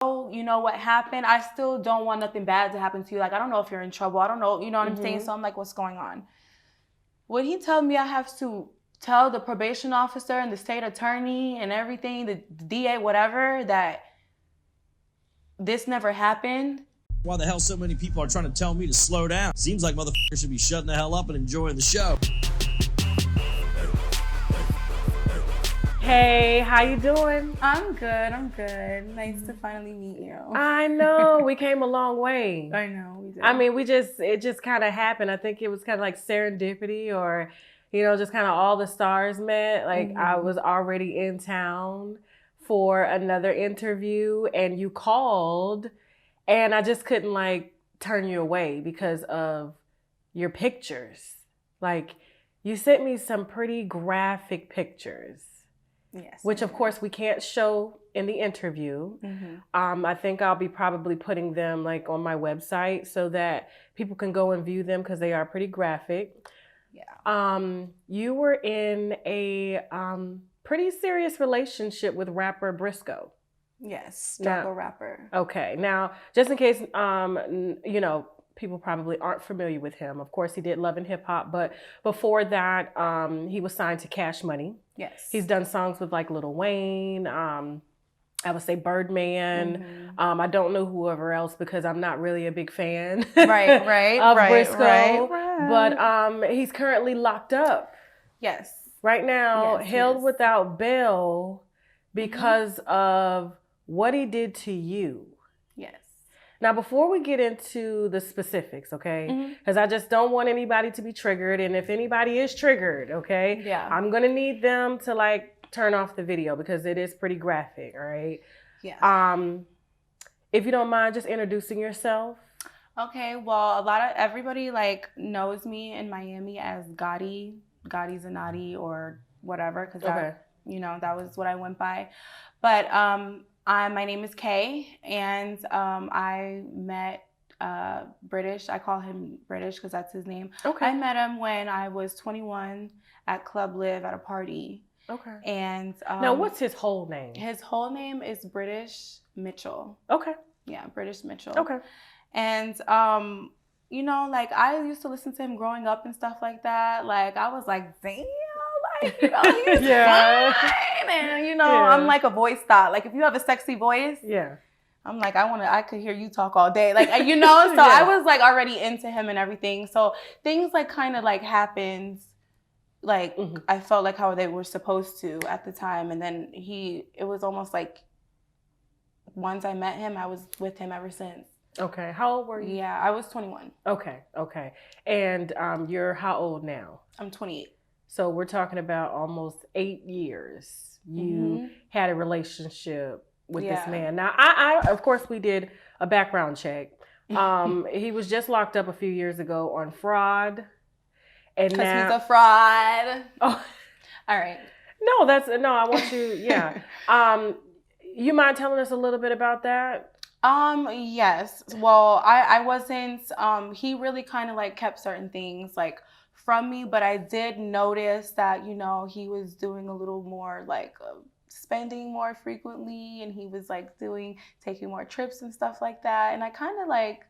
you know what happened. I still don't want nothing bad to happen to you. Like, I don't know if you're in trouble. I don't know, you know what I'm saying? So I'm like, what's going on? Would he tell me I have to tell the probation officer and the state attorney and everything, the DA, whatever, that this never happened? Why the hell so many people are trying to tell me to slow down? Seems like motherfuckers should be shutting the hell up and enjoying the show. Hey, how you doing? I'm good. Nice to finally meet you. I know, we came a long way. I know, we did. I mean, it just kind of happened. I think it was kind of like serendipity, or, you know, just kind of all the stars met. Like, I was already in town for another interview and you called, and I just couldn't like turn you away because of your pictures. Like, you sent me some pretty graphic pictures. Yes. Which of course we can't show in the interview. I think I'll be probably putting them like on my website so that people can go and view them because they are pretty graphic. Yeah. You were in a pretty serious relationship with rapper Brisco. Yes, struggle rapper. Okay, now just in case you know, people probably aren't familiar with him. Of course, he did Love and Hip Hop, but before that, he was signed to Cash Money. Yes. He's done songs with like Lil Wayne, I would say Birdman. I don't know whoever else because I'm not really a big fan of Brisco. But he's currently locked up. Yes. Right now, held without bail because of what he did to you. Yes. Now, before we get into the specifics, okay, because I just don't want anybody to be triggered. And if anybody is triggered, okay, I'm going to need them to like turn off the video because it is pretty graphic, all right? Yeah. If you don't mind just introducing yourself. Okay, well, everybody like knows me in Miami as Gotti Zanotti or whatever, because you know, that was what I went by. But my name is Kay, and I met British. I call him British because that's his name. Okay. I met him when I was 21 at Club Live at a party. Okay. And now, what's his whole name? His whole name is British Mitchell. Okay. Yeah, British Mitchell. Okay. And you know, like, I used to listen to him growing up and stuff like that. Like, I was like, damn, like, you know, he's fine. And, you know, I'm like a voice thought. Like, if you have a sexy voice, I'm like, I could hear you talk all day. Like, you know, so I was like already into him and everything. So things like kind of like happened, like I felt like how they were supposed to at the time. And then it was almost like once I met him, I was with him ever since. Okay. How old were you? Yeah, I was 21. Okay. And you're how old now? I'm 28. So we're talking about almost 8 years. You had a relationship with this man. Now, I of course, we did a background check. He was just locked up a few years ago on fraud. And because he's a fraud. Oh, all right. No, I want you, you mind telling us a little bit about that? Yes. Well, I wasn't, he really kind of like kept certain things like from me, but I did notice that, you know, he was doing a little more like spending more frequently, and he was like taking more trips and stuff like that. And I kind of like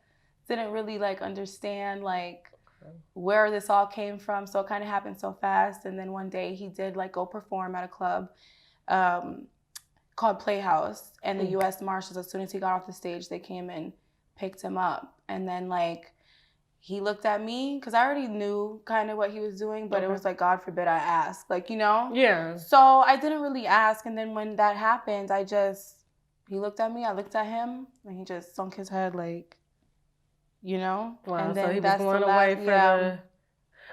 didn't really like understand like where this all came from. So it kind of happened so fast. And then one day he did like go perform at a club, called Playhouse, and the U.S. Marshals, as soon as he got off the stage, they came and picked him up. And then like he looked at me because I already knew kind of what he was doing, but it was like, God forbid I ask, like, you know? Yeah. So I didn't really ask. And then when that happened, he looked at me, I looked at him, and he just sunk his head like, you know? Wow, and then so he was going away for the...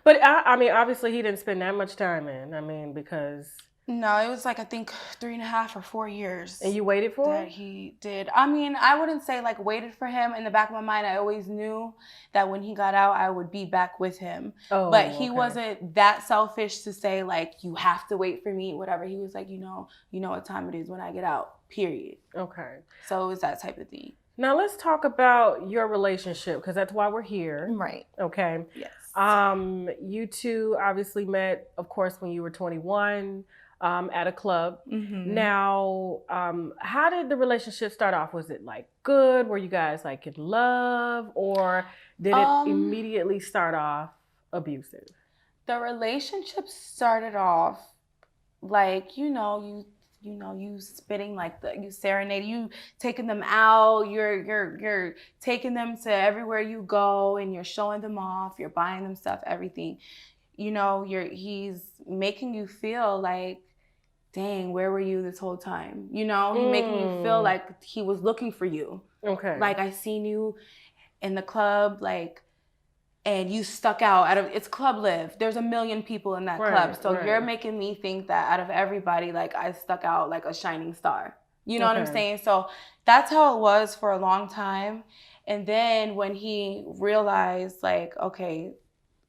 But I mean, obviously he didn't spend that much time in. I mean, because... No, it was like, I think 3.5 or 4 years. And you waited for that him? He did. I mean, I wouldn't say like waited for him. In the back of my mind, I always knew that when he got out, I would be back with him. Oh, but he wasn't that selfish to say like, you have to wait for me, whatever. He was like, you know what time it is when I get out, period. Okay. So it was that type of thing. Now let's talk about your relationship, because that's why we're here. Right. Okay. Yes. You two obviously met, of course, when you were 21. at a club. Mm-hmm. Now, how did the relationship start off? Was it like good? Were you guys like in love, or did it immediately start off abusive? The relationship started off like, you spitting like you serenade, you taking them out, you're taking them to everywhere you go, and you're showing them off, you're buying them stuff, everything. He's making you feel like, dang, where were you this whole time? He's making you feel like he was looking for you. Okay. Like, I seen you in the club, like, and you stuck out it's Club Live. There's a million people in that club. So you're making me think that out of everybody, like, I stuck out like a shining star. You know what I'm saying? So that's how it was for a long time. And then when he realized, like, okay,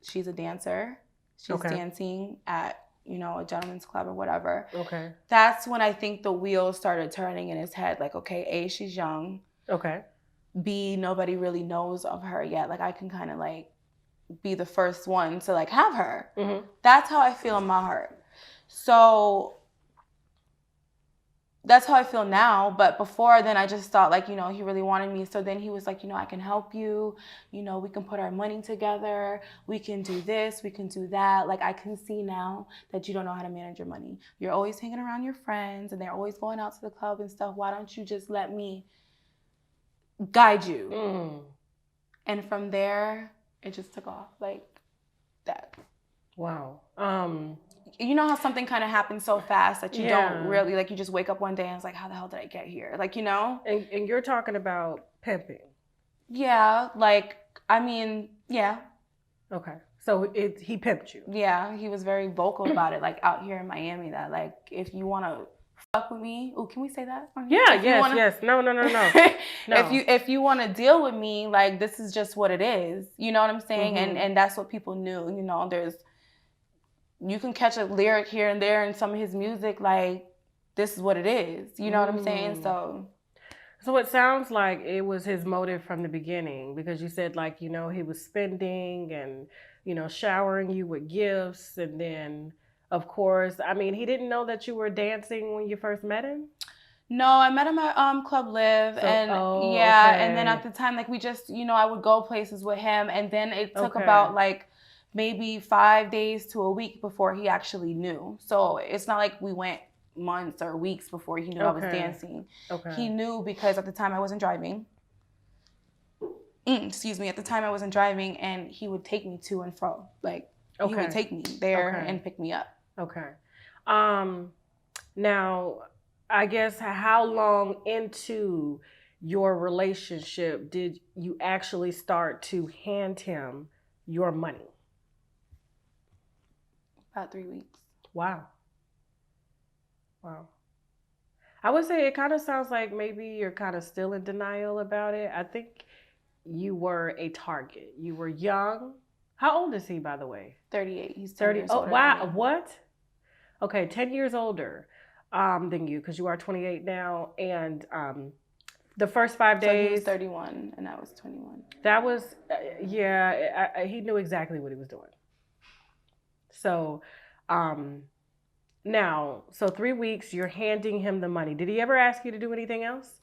she's a dancer. She's dancing at, a gentleman's club or whatever. Okay. That's when I think the wheels started turning in his head. Like, okay, A, she's young. Okay. B, nobody really knows of her yet. Like, I can kind of like be the first one to like have her. Mm-hmm. That's how I feel in my heart. So that's how I feel now. But before then, I just thought, like, he really wanted me. So then he was like, I can help you. We can put our money together. We can do this. We can do that. Like, I can see now that you don't know how to manage your money. You're always hanging around your friends and they're always going out to the club and stuff. Why don't you just let me guide you? Mm. And from there, it just took off like that. Wow. You know how something kind of happens so fast that you don't really, like, you just wake up one day and it's like, how the hell did I get here? Like, And you're talking about pimping. Yeah. Like, I mean, yeah. Okay. So he pimped you. Yeah. He was very vocal about it, like, out here in Miami, that, like, if you want to fuck with me. Oh, can we say that? Yeah, yes. No. No. If you want to deal with me, like, this is just what it is. You know what I'm saying? Mm-hmm. And that's what people knew. You can catch a lyric here and there in some of his music, like, this is what it is. You know what I'm saying? So it sounds like it was his motive from the beginning, because you said, like, he was spending and, showering you with gifts. And then, of course, I mean, he didn't know that you were dancing when you first met him? No, I met him at Club Live. And then at the time, like, we just, I would go places with him. And then it took about, like, maybe 5 days to a week before he actually knew. So it's not like we went months or weeks before he knew I was dancing. Okay. He knew because at the time I wasn't driving. At the time I wasn't driving, and he would take me to and fro. Like, he would take me there and pick me up. Okay. Now, I guess, how long into your relationship did you actually start to hand him your money? About 3 weeks. Wow. I would say it kind of sounds like maybe you're kind of still in denial about it. I think you were a target. You were young. How old is he, by the way? 38. He's 30 years older. Oh, wow. What? Okay, 10 years older than you, because you are 28 now. And the first 5 days... So he was 31 and I was 21. That was, he knew exactly what he was doing. So, now, 3 weeks, you're handing him the money. Did he ever ask you to do anything else?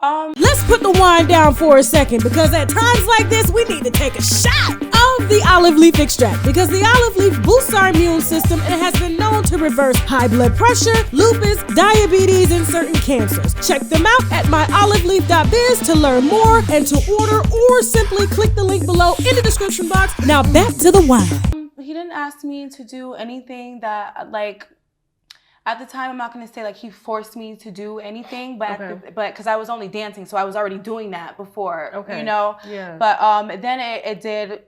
Let's put the wine down for a second, because at times like this, we need to take a shot of the olive leaf extract, because the olive leaf boosts our immune system and has been known to reverse high blood pressure, lupus, diabetes, and certain cancers. Check them out at myoliveleaf.biz to learn more and to order, or simply click the link below in the description box. Now back to the wine. He didn't ask me to do anything that, like, at the time, I'm not going to say, like, he forced me to do anything, but because I was only dancing, so I was already doing that before, Yeah. But then it did,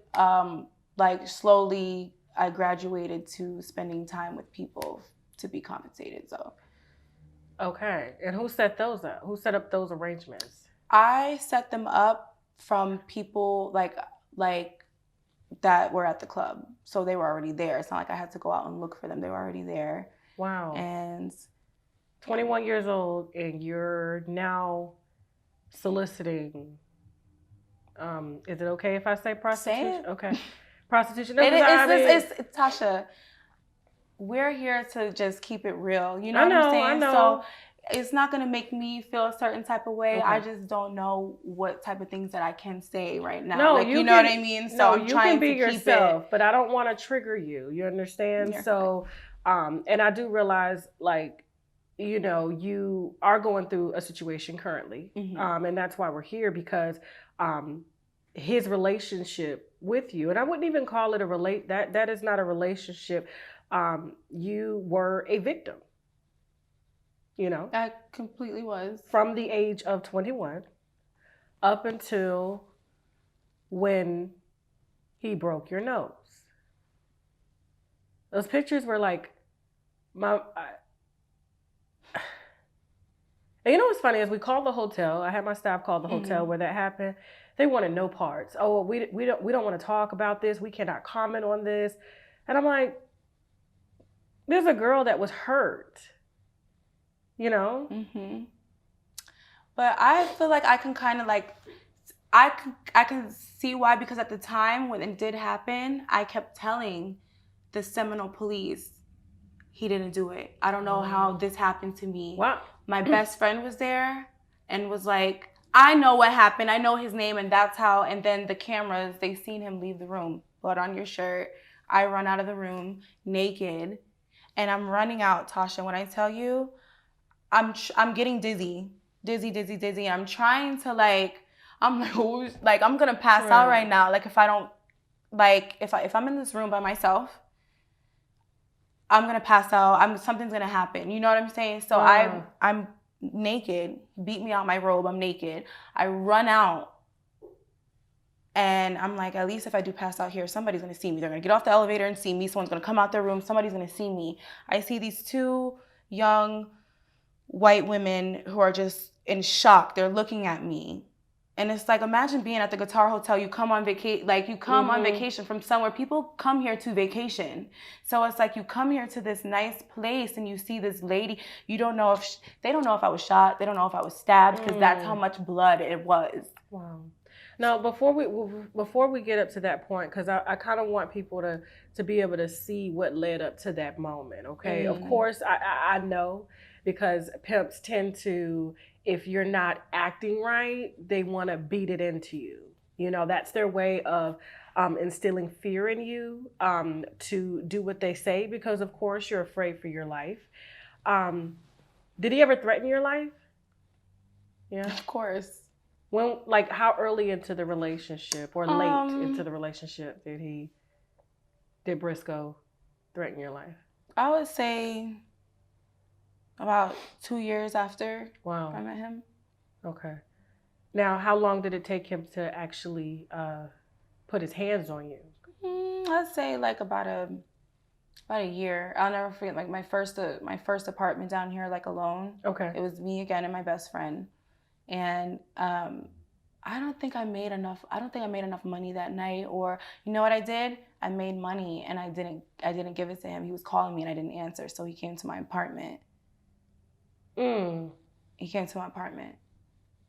like, slowly, I graduated to spending time with people to be compensated, so. Okay. And who set those up? Who set up those arrangements? I set them up from people, like that were at the club. So they were already there. It's not like I had to go out and look for them. They were already there. Wow. And 21 years old, and you're now soliciting. Is it okay if I say prostitution? Say it. Okay. Prostitution. It's Tasha. we're here to just keep it real. You know what I'm saying? I know. So it's not going to make me feel a certain type of way. Okay. I just don't know what type of things that I can say right now. No, like, you know what I mean? So I'm you trying can be to keep yourself, it. but I don't want to trigger you. You understand? You're So, and I do realize, like, you know, you are going through a situation currently, and that's why we're here, because his relationship with you, and I wouldn't even call it that is not a relationship. You were a victim. You know, I completely was. From the age of 21 up until when he broke your nose. Those pictures were like, and you know what's funny is we called the hotel. I had my staff call the hotel where that happened. They wanted no parts. Oh, we don't want to talk about this. We cannot comment on this. And I'm like, there's a girl that was hurt. You know? But I feel like I can kind of like, I can see why, because at the time when it did happen, I kept telling the Seminole police he didn't do it. I don't know how this happened to me. Wow. My best friend was there and was like, I know what happened. I know his name, and that's how. And then the cameras, they seen him leave the room. Blood on your shirt. I run out of the room naked, and I'm running out, Tasha. When I tell you, I'm getting dizzy. I'm trying to I'm like, I'm gonna pass out right now. Like, if I don't, like, if I'm in this room by myself, I'm gonna pass out. Something's gonna happen. You know what I'm saying? So I'm naked. Beat me out my robe. I'm naked. I run out, and I'm like, at least if I do pass out here, somebody's gonna see me. They're gonna get off the elevator and see me. Someone's gonna come out their room. Somebody's gonna see me. I see these two young white women who are just in shock. They're looking at me. And it's like, imagine being at the Guitar Hotel. You come on vacation, on vacation from somewhere. People come here to vacation. So it's like, you come here to this nice place and you see this lady. You don't know if they don't know if I was shot. They don't know if I was stabbed, because that's how much blood it was. Wow. Now, before we get up to that point, because I kind of want people to be able to see what led up to that moment. Okay. Of course, I know, because pimps tend to, if you're not acting right, they want to beat it into you. You know, that's their way of instilling fear in you to do what they say, because of course you're afraid for your life. Did he ever threaten your life? Yeah. Of course. When, like, how early into the relationship, or late into the relationship, did Brisco threaten your life? I would say about 2 years after I met him. Okay. Now, how long did it take him to actually put his hands on you? I'd say like about a year. I'll never forget, like, my first apartment down here, like, alone. Okay. It was me again and my best friend. And I don't think I made enough money that night. Or, you know what I did? I made money and I didn't give it to him. He was calling me and I didn't answer. So he came to my apartment. He came to my apartment.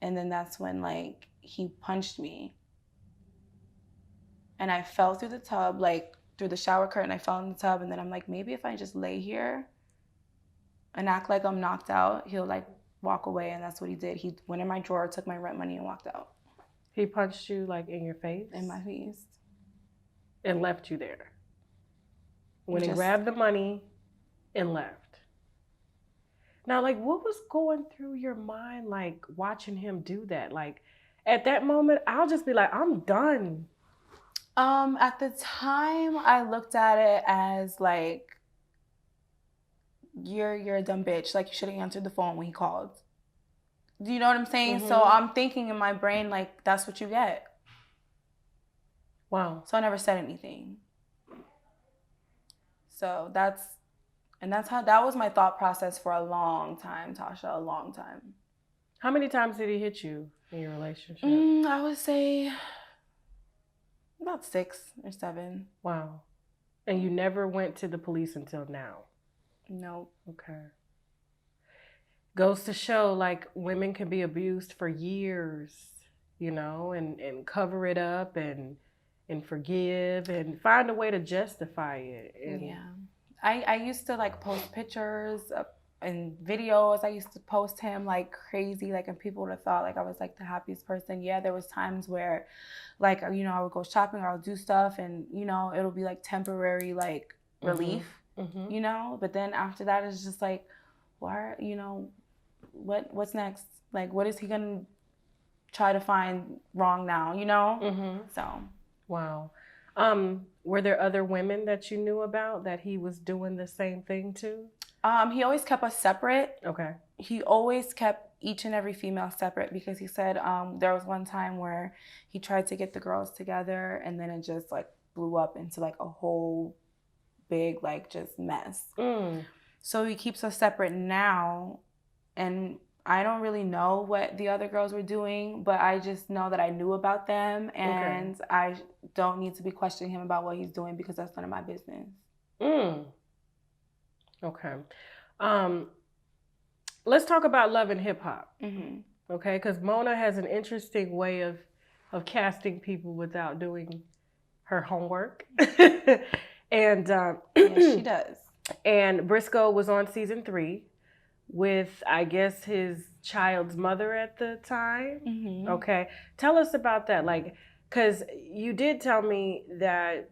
And then that's when, like, he punched me. And I fell through the tub, like, through the shower curtain. I fell in the tub. And then I'm like, maybe if I just lay here and act like I'm knocked out, he'll, like, walk away. And that's what he did. He went in my drawer, took my rent money, and walked out. He punched you, like, in your face? In my face. And left you there. When he grabbed the money and left. Now, like, what was going through your mind, like, watching him do that? Like, at that moment, I'll just be like, I'm done. At the time, I looked at it as, like, you're a dumb bitch. Like, you should have answered the phone when he called. Do you know what I'm saying? So I'm thinking in my brain, like, that's what you get. Wow. So I never said anything. So that was my thought process for a long time, Tasha, a long time. How many times did he hit you in your relationship? I would say about 6 or 7. Wow. And you never went to the police until now? No. Okay. Goes to show, like, women can be abused for years, you know, and cover it up and forgive and find a way to justify it. And yeah. I used to like post pictures and videos. I used to post him like crazy, like, and people would have thought like I was like the happiest person. Yeah, there was times where like, you know, I would go shopping or I'll do stuff and, you know, it'll be like temporary like relief, you know, but then after that it's just like, why, you know, what's next? Like, what is he gonna try to find wrong now, you know? So. Wow. Were there other women that you knew about that he was doing the same thing to? He always kept us separate. Okay. He always kept each and every female separate because he said there was one time where he tried to get the girls together and then it just like blew up into like a whole big like just mess. So he keeps us separate now, and I don't really know what the other girls were doing, but I just know that I knew about them, and I don't need to be questioning him about what he's doing because that's none of my business. Okay. Let's talk about love and hip hop. Okay, because Mona has an interesting way of casting people without doing her homework. And yes, she does. And Brisco was on season 3 with, I guess, his child's mother at the time. Okay. Tell us about that. Like, because you did tell me that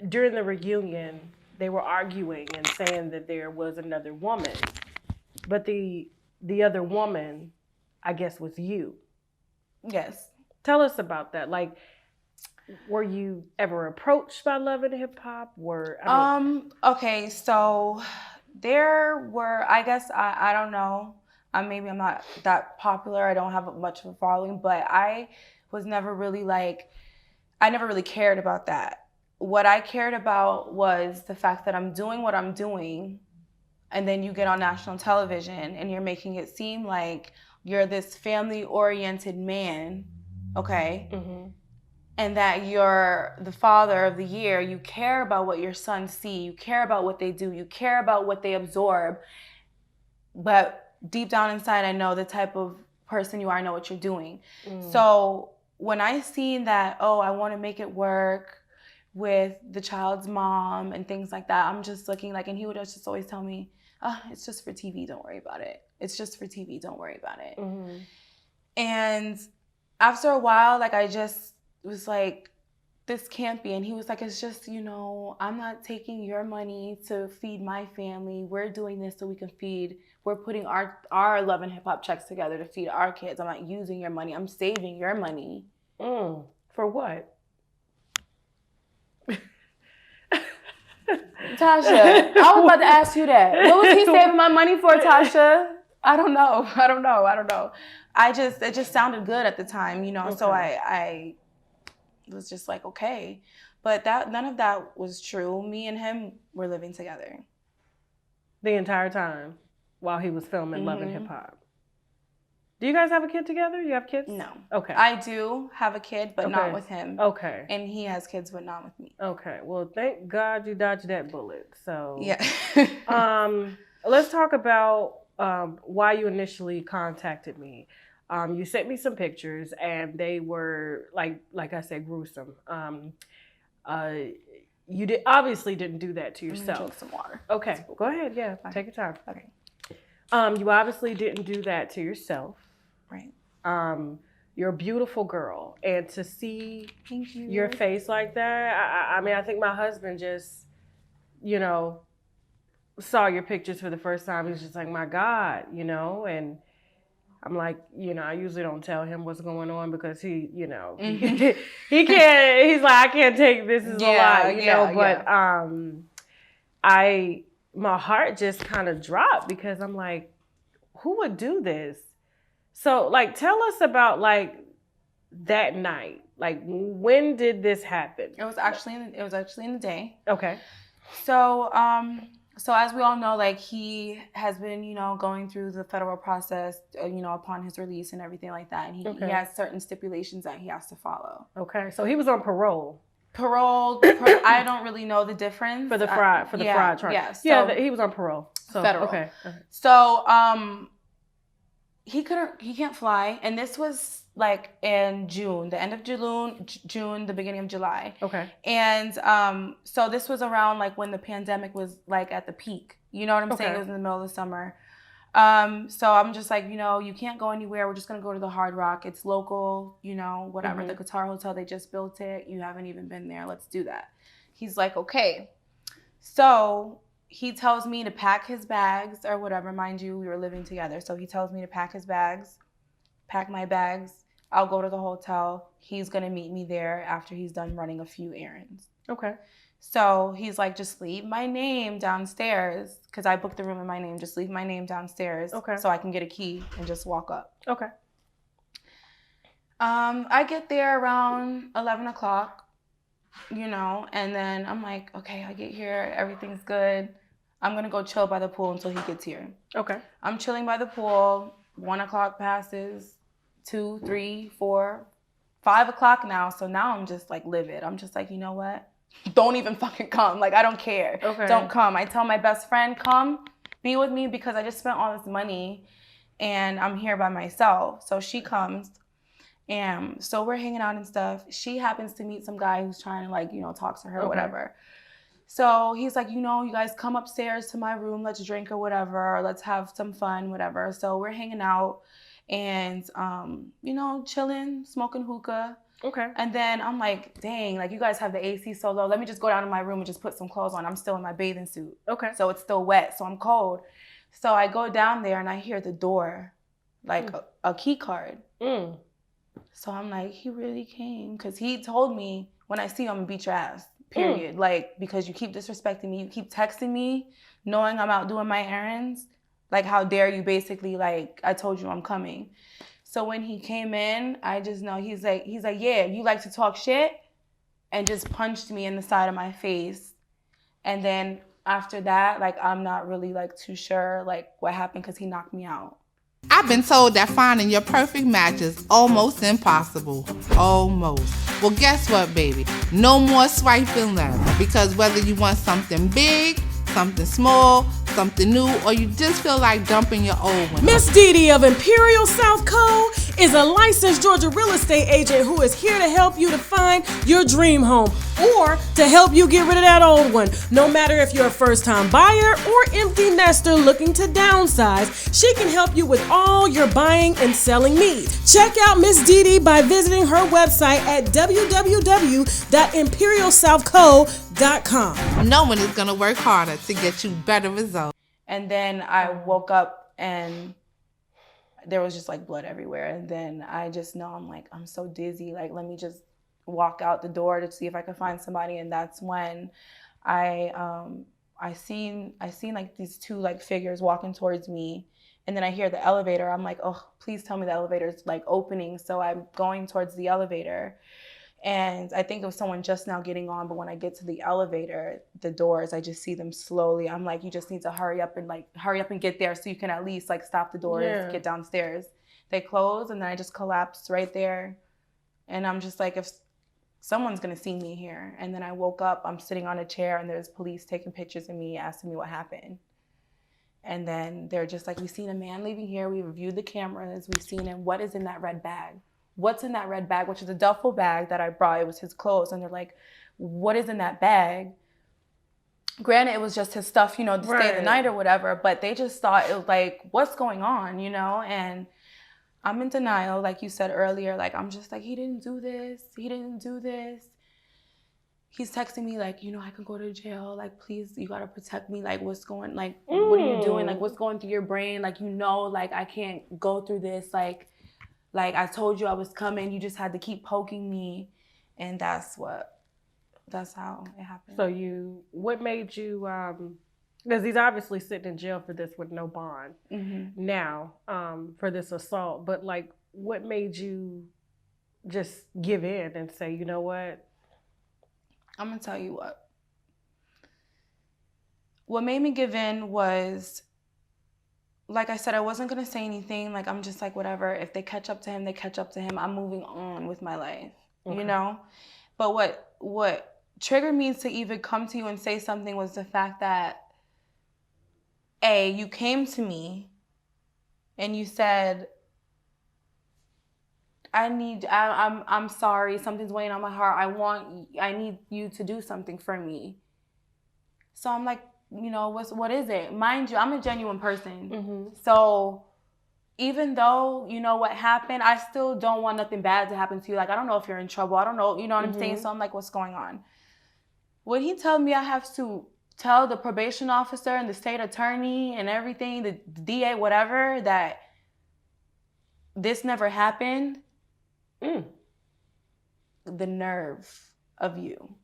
during the reunion, they were arguing and saying that there was another woman. But the other woman, I guess, was you. Yes. Tell us about that. Like, were you ever approached by Love and Hip Hop? Okay, so there were, I guess, I don't know. Maybe I'm not that popular. I don't have much of a following, but I was never really like, I never really cared about that. What I cared about was the fact that I'm doing what I'm doing, and then you get on national television and you're making it seem like you're this family-oriented man, okay? And that you're the father of the year. You care about what your sons see. You care about what they do. You care about what they absorb. But deep down inside, I know the type of person you are. I know what you're doing. So when I seen that, oh, I want to make it work with the child's mom and things like that, I'm just looking like, and he would just always tell me, oh, it's just for TV. Don't worry about it. It's just for TV. Don't worry about it. And after a while, like, I just was like, this can't be. And he was like, it's just, you know, I'm not taking your money to feed my family. We're doing this so we can feed. We're putting our Love and Hip Hop checks together to feed our kids. I'm not using your money. I'm saving your money. For what? Tasha, I was about to ask you that. What was he saving my money for, Tasha? I don't know. It just sounded good at the time, you know, so I was just like, okay. But none of that was true. Me and him were living together. The entire time while he was filming Love and Hip Hop. Do you guys have a kid together? You have kids? No. Okay. I do have a kid, but not with him. Okay. And he has kids, but not with me. Okay. Well, thank God you dodged that bullet. So yeah. Let's talk about why you initially contacted me. You sent me some pictures, and they were like I said, gruesome. You obviously didn't do that to yourself. Drink some water. Okay, go ahead. Yeah, take your time. Okay. You obviously didn't do that to yourself. Right. You're a beautiful girl, and to see Thank you. your face like that, I mean, I think my husband just, you know, saw your pictures for the first time. He's just like, my God, you know, and I'm like, you know, I usually don't tell him what's going on because he, you know, he can't, he's like, I can't take this as a lot, you know, but my heart just kind of dropped because I'm like, who would do this? So, like, tell us about, like, that night. Like, when did this happen? It was actually in the day. Okay. So, so as we all know, like, he has been, you know, going through the federal process, you know, upon his release and everything like that. And he has certain stipulations that he has to follow. Okay. So he was on parole. I don't really know the difference. For the fraud charge. Yeah. So, he was on parole. So, federal. Okay. So, he can't fly. And this was like in June, the end of June, the beginning of July. Okay. And so this was around like when the pandemic was like at the peak. You know what I'm saying? It was in the middle of the summer. So I'm just like, you can't go anywhere. We're just going to go to the Hard Rock. It's local, whatever. The Qatar Hotel, they just built it. You haven't even been there. Let's do that. He's like, okay. So he tells me to pack his bags or whatever. Mind you, we were living together. So he tells me to pack my bags. I'll go to the hotel. He's going to meet me there after he's done running a few errands. Okay. So he's like, just leave my name downstairs, because I booked the room in my name. Just leave my name downstairs so I can get a key and just walk up. Okay. I get there around 11 o'clock, and then I'm like, okay, I get here. Everything's good. I'm going to go chill by the pool until he gets here. Okay. I'm chilling by the pool. 1 o'clock passes, 2, 3, 4, 5 o'clock now. So now I'm just like livid. I'm just like, you know what? Don't even fucking come. Like, I don't care. Okay. Don't come. I tell my best friend, come be with me because I just spent all this money and I'm here by myself. So she comes and so we're hanging out and stuff. She happens to meet some guy who's trying to like, talk to her or whatever. So he's like, you guys come upstairs to my room. Let's drink or whatever. Or let's have some fun, whatever. So we're hanging out and, chilling, smoking hookah. Okay. And then I'm like, dang, like you guys have the AC so low. Let me just go down to my room and just put some clothes on. I'm still in my bathing suit. Okay. So it's still wet, so I'm cold. So I go down there and I hear the door, like a key card. So I'm like, he really came. Because he told me, when I see you, I'm going to beat your ass, period. Like, because you keep disrespecting me. You keep texting me, knowing I'm out doing my errands. Like, how dare you basically, like, I told you I'm coming. So when he came in, I just know he's like, yeah, you like to talk shit, and just punched me in the side of my face. And then after that, like, I'm not really like too sure like what happened because he knocked me out. I've been told that finding your perfect match is almost impossible. Almost. Well, guess what, baby? No more swiping left, because whether you want something big, something small, something new, or you just feel like dumping your old one. Miss Didi of Imperial South Co. is a licensed Georgia real estate agent who is here to help you to find your dream home or to help you get rid of that old one. No matter if you're a first-time buyer or empty nester looking to downsize, she can help you with all your buying and selling needs. Check out Miss Didi by visiting her website at www.imperialsouthco.com. No one is going to work harder to get you better results. And then I woke up and there was just like blood everywhere. And then I just know I'm so dizzy. Like, let me just walk out the door to see if I could find somebody. And that's when I seen like these two like figures walking towards me. And then I hear the elevator. I'm like, oh, please tell me the elevator's like opening. So I'm going towards the elevator. And I think it was someone just now getting on, but when I get to the elevator, the doors, I just see them slowly. I'm like, you just need to hurry up and get there so you can at least like stop the doors, get downstairs. They close and then I just collapsed right there. And I'm just like, if someone's gonna see me here. And then I woke up, I'm sitting on a chair and there's police taking pictures of me, asking me what happened. And then they're just like, we've seen a man leaving here. We reviewed the cameras. We've seen him. What is in that red bag? What's in that red bag, which is a duffel bag that I brought. It was his clothes. And they're like, what is in that bag? Granted, it was just his stuff, to stay the night or whatever, but they just thought it was like, what's going on, And I'm in denial, like you said earlier. Like, I'm just like, he didn't do this. He didn't do this. He's texting me like, I could go to jail. Like, please, you got to protect me. Like, what's going, like, what are you doing? Like, what's going through your brain? Like, like, I can't go through this. Like, I told you I was coming. You just had to keep poking me. And that's how it happened. So what made you, because he's obviously sitting in jail for this with no bond now for this assault. But like, what made you just give in and say, you know what? I'm going to tell you what. What made me give in was, like I said, I wasn't going to say anything. Like, I'm just like, whatever. If they catch up to him, they catch up to him. I'm moving on with my life, But what triggered me to even come to you and say something was the fact that, A, you came to me and you said, I'm sorry. Something's weighing on my heart. I need you to do something for me. So I'm like, you know, what is it? Mind you, I'm a genuine person. Mm-hmm. So even though, you know, what happened, I still don't want nothing bad to happen to you. Like, I don't know if you're in trouble. I don't know. You know what I'm saying? So I'm like, what's going on? When he told me I have to tell the probation officer and the state attorney and everything, the DA, whatever, that this never happened, the nerve of you.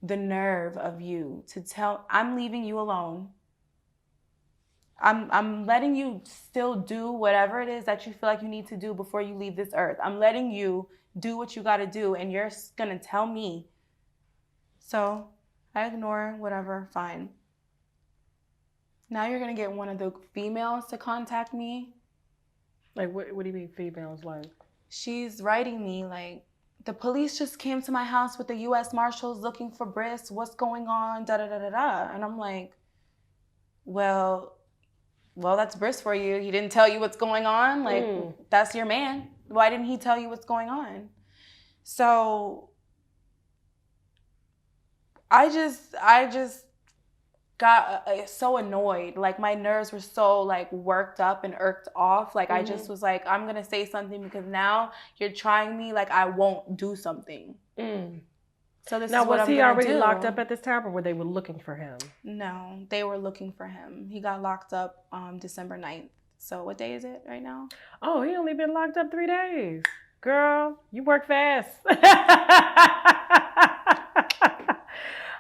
The nerve of you to tell, I'm leaving you alone. I'm letting you still do whatever it is that you feel like you need to do before you leave this earth. I'm letting you do what you got to do, and you're going to tell me. So I ignore, whatever, fine. Now you're going to get one of the females to contact me. Like, what do you mean females? Like, she's writing me like, the police just came to my house with the U.S. Marshals looking for Briss. What's going on? Da da da da da. And I'm like, well, that's Briss for you. He didn't tell you what's going on. Like, that's your man. Why didn't he tell you what's going on? So I just got so annoyed. Like, my nerves were so like worked up and irked off. Like, I just was like, I'm gonna say something because now you're trying me. Like, I won't do something. So this now, is what was I'm he gonna already do. locked up at this time, or were they looking for him? No, they were looking for him. He got locked up December 9th. So what day is it right now? Oh, he only been locked up 3 days. Girl, you work fast.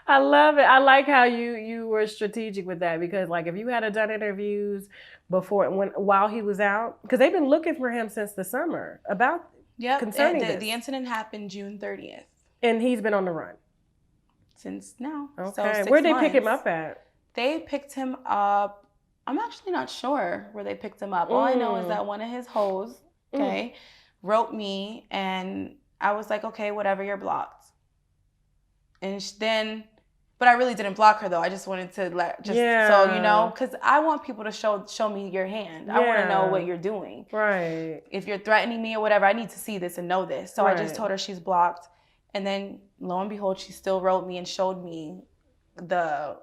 I love it. I like how you were strategic with that, because like if you had done interviews before while he was out, because they've been looking for him since the summer concerning this. The incident happened June 30th. And he's been on the run since now. Okay. So Where'd they pick him up at? They picked him up. I'm actually not sure where they picked him up. All I know is that one of his hoes, wrote me, and I was like, okay, whatever, you're blocked. And but I really didn't block her though. I just wanted to so you know, because I want people to show me your hand. I want to know what you're doing. Right. If you're threatening me or whatever, I need to see this and know this. So I just told her she's blocked. And then lo and behold, she still wrote me and showed me I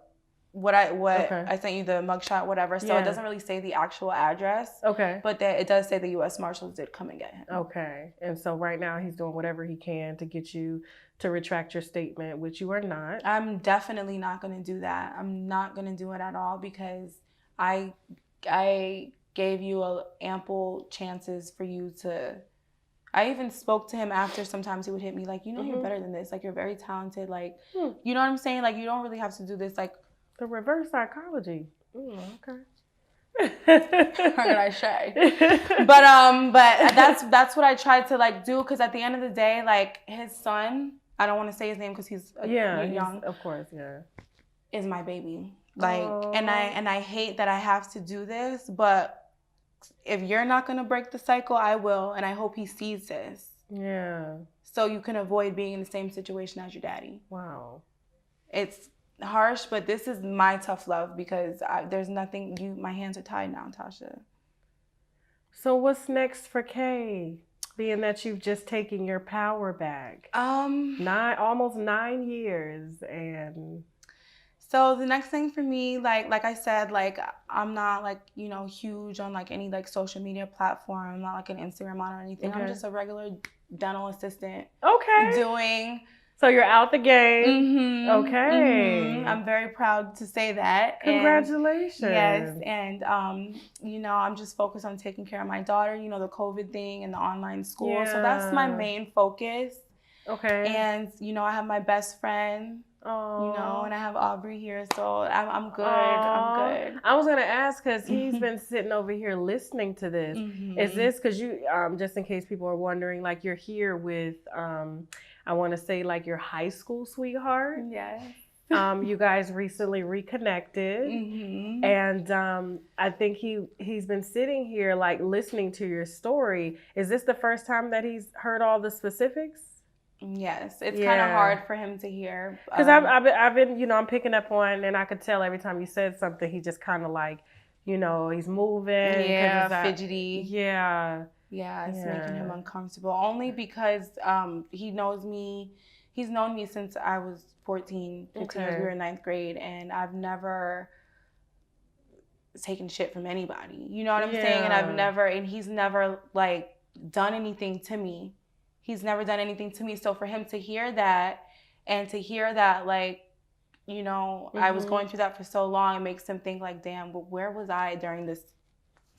sent you the mugshot, whatever. So it doesn't really say the actual address. Okay. But it does say the U.S. Marshals did come and get him. Okay. And so right now he's doing whatever he can to get you to retract your statement, which you are not. I'm definitely not going to do that. I'm not going to do it at all, because I gave you ample chances for you to. I even spoke to him after. Sometimes he would hit me like, you know, you're better than this. Like, you're very talented. Like, you know what I'm saying? Like, you don't really have to do this. Like, the reverse psychology. Okay. How could I say? But that's what I tried to like do, because at the end of the day, like, his son, I don't want to say his name because he's young. Of course, is my baby. Like, and I hate that I have to do this, but if you're not going to break the cycle, I will. And I hope he sees this. Yeah. So you can avoid being in the same situation as your daddy. Wow. It's harsh, but this is my tough love, because there's nothing, my hands are tied now, Tasha. So what's next for Kay? Being that you've just taken your power back. Almost 9 years, and so the next thing for me, like I said, like, I'm not like, you know, huge on like any like social media platform. I'm not like an Instagram model or anything. I'm just a regular dental assistant. Okay. Doing. So you're out the game. Okay. I'm very proud to say that. Congratulations. Yes. And, you know, I'm just focused on taking care of my daughter, you know, the COVID thing and the online school. Yeah. So that's my main focus. Okay. And, you know, I have my best friend. Oh. You know, and I have Aubrey here, so I'm good. I'm good. I was gonna ask, because he's been sitting over here listening to this. Is this because you, just in case people are wondering, like, you're here with, I want to say, like, your high school sweetheart? Yes. You guys recently reconnected, and I think he's been sitting here, like, listening to your story. Is this the first time that he's heard all the specifics? Yes, it's kind of hard for him to hear. Because I've been, you know, I'm picking up on, and I could tell every time you said something, he just kind of like, you know, he's moving. Yeah, fidgety. Yeah. Yeah, it's making him uncomfortable. Only because he knows me. He's known me since I was 14, 15 years. We were in 9th grade, and I've never taken shit from anybody. You know what I'm saying? And he's never like done anything to me. He's never done anything to me. So for him to hear that, and to hear that, like, you know, I was going through that for so long, it makes him think like, damn, but where was I during this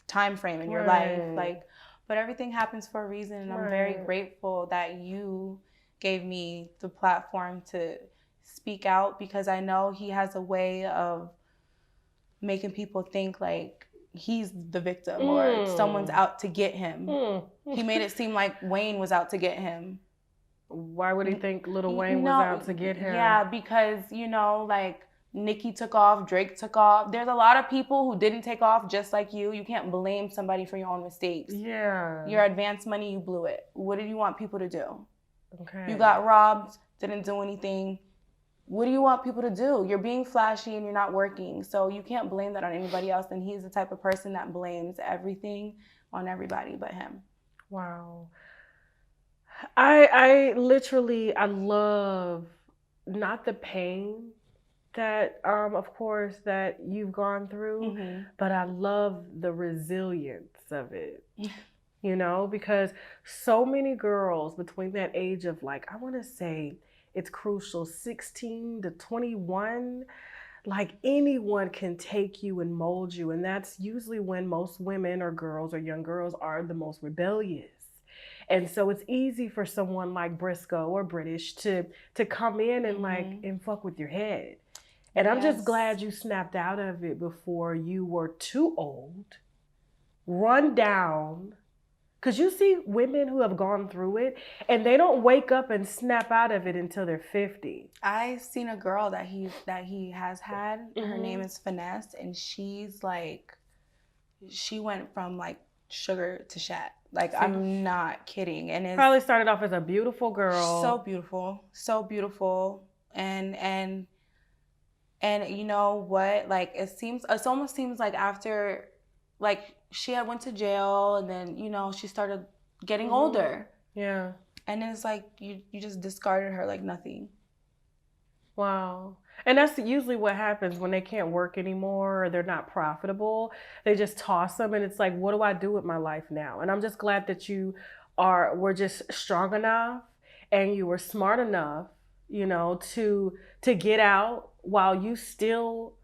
time frame in your life? Like, but everything happens for a reason, and I'm very grateful that you gave me the platform to speak out, because I know he has a way of making people think like he's the victim or someone's out to get him. He made it seem like Wayne was out to get him. Why would he think Lil Wayne was out to get him? Yeah, because, you know, like Nicki took off, Drake took off. There's a lot of people who didn't take off just like you. You can't blame somebody for your own mistakes. Yeah. Your advance money, you blew it. What did you want people to do? Okay. You got robbed, didn't do anything. What do you want people to do? You're being flashy and you're not working. So you can't blame that on anybody else. And he's the type of person that blames everything on everybody but him. Wow. I literally, I love not the pain that, of course, that you've gone through, but I love the resilience of it, you know, because so many girls between that age of, like, I want to say it's crucial, 16 to 21, like anyone can take you and mold you. And that's usually when most women or girls or young girls are the most rebellious. And so it's easy for someone like Brisco or British to come in and like and fuck with your head. And I'm just glad you snapped out of it before you were too old, run down. Because you see women who have gone through it and they don't wake up and snap out of it until they're 50. I've seen a girl that he has had. Her name is Finesse, and she's like, she went from like sugar to shat. Like, I'm not kidding. And it's probably started off as a beautiful girl. So beautiful. So beautiful. And you know what? Like, it almost seems like after, like, she had went to jail, and then, you know, she started getting older. Yeah. And it's like, you just discarded her like nothing. Wow. And that's usually what happens when they can't work anymore or they're not profitable. They just toss them, and it's like, what do I do with my life now? And I'm just glad that you were just strong enough and you were smart enough, you know, to get out while you still,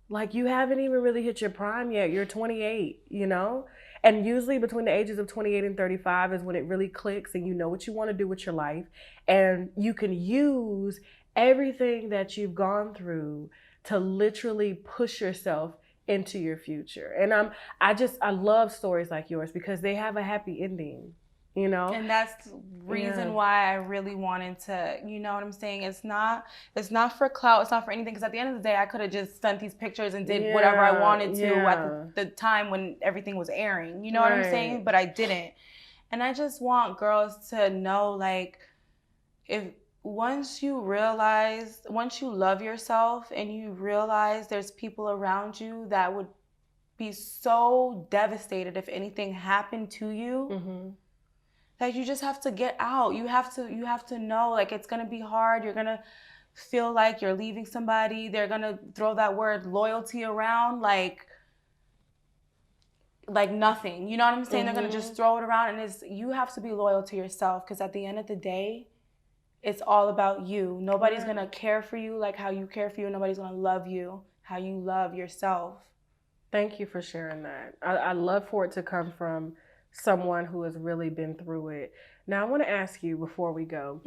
like, you haven't even really hit your prime yet. You're 28, you know? And usually between the ages of 28 and 35 is when it really clicks and you know what you want to do with your life. And you can use everything that you've gone through to literally push yourself into your future. And I love stories like yours because they have a happy ending, you know? And that's the reason why I really wanted to, you know what I'm saying? It's not for clout, it's not for anything, because at the end of the day, I could have just sent these pictures and did whatever I wanted to at the time when everything was airing, you know what I'm saying? But I didn't. And I just want girls to know, like, once you love yourself and you realize there's people around you that would be so devastated if anything happened to you, that you just have to get out. You have to know, like, it's gonna be hard. You're gonna feel like you're leaving somebody. They're gonna throw that word loyalty around like nothing. You know what I'm saying? They're gonna just throw it around, and you have to be loyal to yourself, because at the end of the day, it's all about you. Nobody's gonna care for you like how you care for you. Nobody's gonna love you how you love yourself. Thank you for sharing that. I love for it to come from someone who has really been through it. Now, I want to ask you before we go,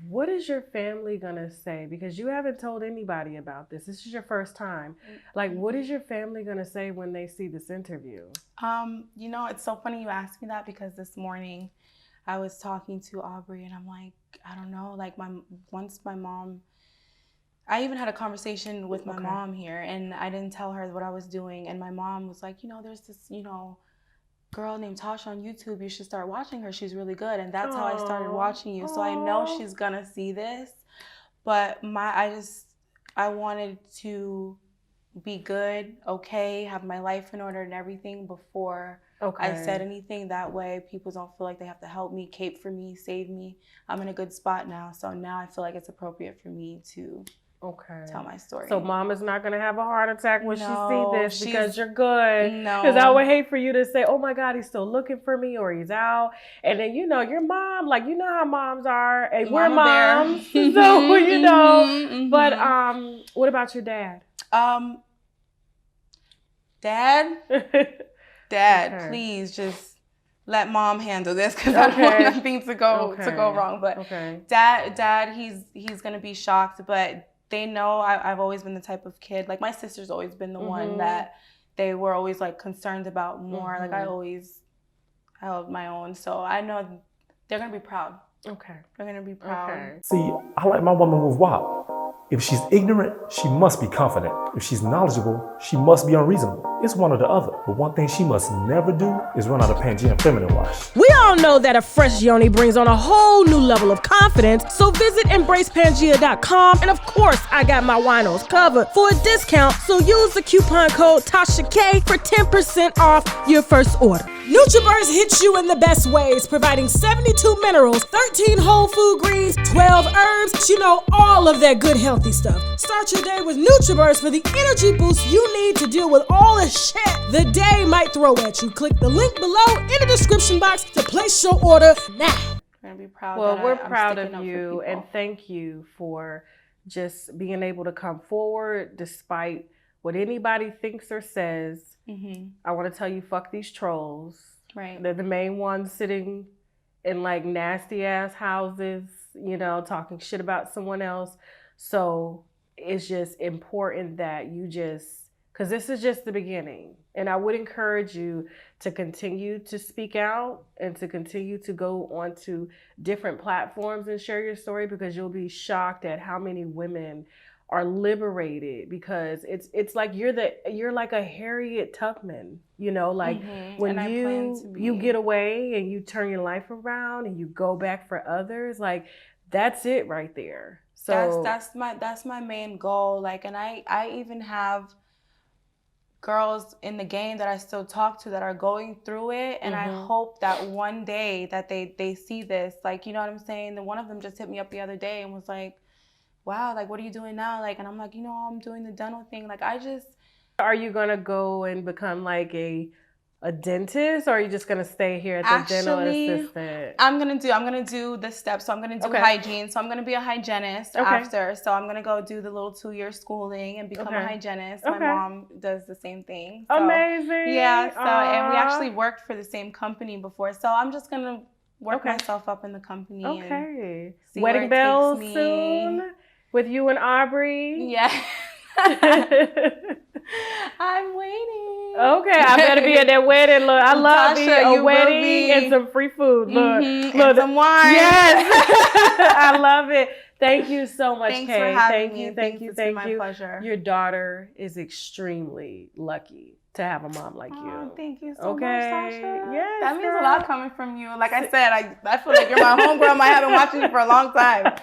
what is your family gonna say? Because you haven't told anybody about this. This is your first time. Like, what is your family gonna say when they see this interview? You know, it's so funny you asked me that, because this morning I was talking to Aubrey, and I'm like, I don't know, like, once my mom, I even had a conversation with my mom here, and I didn't tell her what I was doing, and my mom was like, you know, there's this, you know, girl named Tasha on YouTube, you should start watching her, she's really good. And that's how I started watching you. So I know she's gonna see this, but I wanted to be good, okay, have my life in order and everything before I said anything that way, people don't feel like they have to help me, cape for me, save me. I'm in a good spot now. So now I feel like it's appropriate for me to tell my story. So mom is not going to have a heart attack when she see this because you're good. No. Because I would hate for you to say, oh my God, he's still looking for me or he's out. And then, you know, your mom, like, you know how moms are. And we're moms. So, you know. But what about your dad? Dad, please just let mom handle this because I don't want nothing to go wrong. But dad, he's gonna be shocked. But they know I've always been the type of kid. Like my sister's always been the one that they were always like concerned about more. Like I always held my own. So I know they're gonna be proud. They're gonna be proud. See, I like my woman move wild. If she's ignorant, she must be confident. If she's knowledgeable, she must be unreasonable. It's one or the other. But one thing she must never do is run out of Pangea feminine wash. We all know that a fresh yoni brings on a whole new level of confidence, so visit embracepangea.com, and of course, I got my winos covered for a discount, so use the coupon code TASHAK for 10% off your first order. NutriBurst hits you in the best ways, providing 72 minerals, 13 whole food greens, 12 herbs, you know, all of that good healthy stuff. Start your day with NutriBurst for the energy boost you need to deal with all the shit the day might throw at you. Click the link below in the description box to place your order now. I'm gonna be proud. Well, we're proud of you, and thank you for just being able to come forward despite what anybody thinks or says. I want to tell you, fuck these trolls. Right. They're the main ones sitting in like nasty ass houses, you know, talking shit about someone else. So it's just important that you because this is just the beginning. And I would encourage you to continue to speak out and to continue to go onto different platforms and share your story, because you'll be shocked at how many women are liberated, because it's like you're like a Harriet Tubman, you know, like when you get away and you turn your life around and you go back for others, like that's it right there. So that's my main goal. Like, and I even have girls in the game that I still talk to that are going through it, and I hope that one day that they see this, like, you know what I'm saying? And one of them just hit me up the other day and was like, wow, like, what are you doing now? Like, and I'm like, you know, I'm doing the dental thing. Like, are you gonna go and become like a dentist, or are you just gonna stay here at the dental assistant? I'm gonna do the steps. So I'm gonna do hygiene. So I'm gonna be a hygienist after. So I'm gonna go do the little 2-year schooling and become a hygienist. My mom does the same thing. So, amazing. Yeah. So and we actually worked for the same company before. So I'm just gonna work myself up in the company. And see wedding bells soon with you and Aubrey. Yeah. I'm waiting. Okay, I better be at that wedding. Look, I love a wedding and some free food. Look, and some wine. Yes, I love it. Thank you so much, Kay. Thanks for having me. Thank you. It's been my pleasure. Your daughter is extremely lucky to have a mom like you. Thank you so much, Sasha. Yes, that means a lot coming from you. Like I said, I feel like you're my homegirl. I have been watching you for a long time.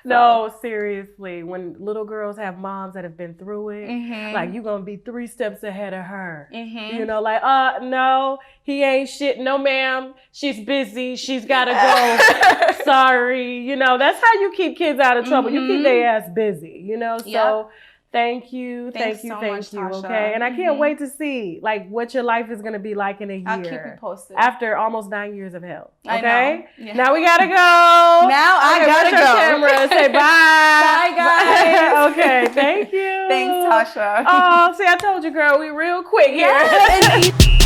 No, seriously. When little girls have moms that have been through it, like you're gonna be 3 steps ahead of her. You know, like, no, he ain't shit. No, ma'am, she's busy. She's gotta go. Sorry. You know, that's how you keep kids out of trouble. You keep their ass busy. You know, so. Thank you. Thank you, Tasha. Okay. And I can't wait to see like what your life is going to be like in a year. I'll keep you posted. After almost 9 years of hell. Okay. I know. Yeah. Now we got to go. Now I got to go. Camera. Say bye. Bye, guys. Okay. Thank you. Thanks, Tasha. Oh, see, I told you, girl, we real quick here.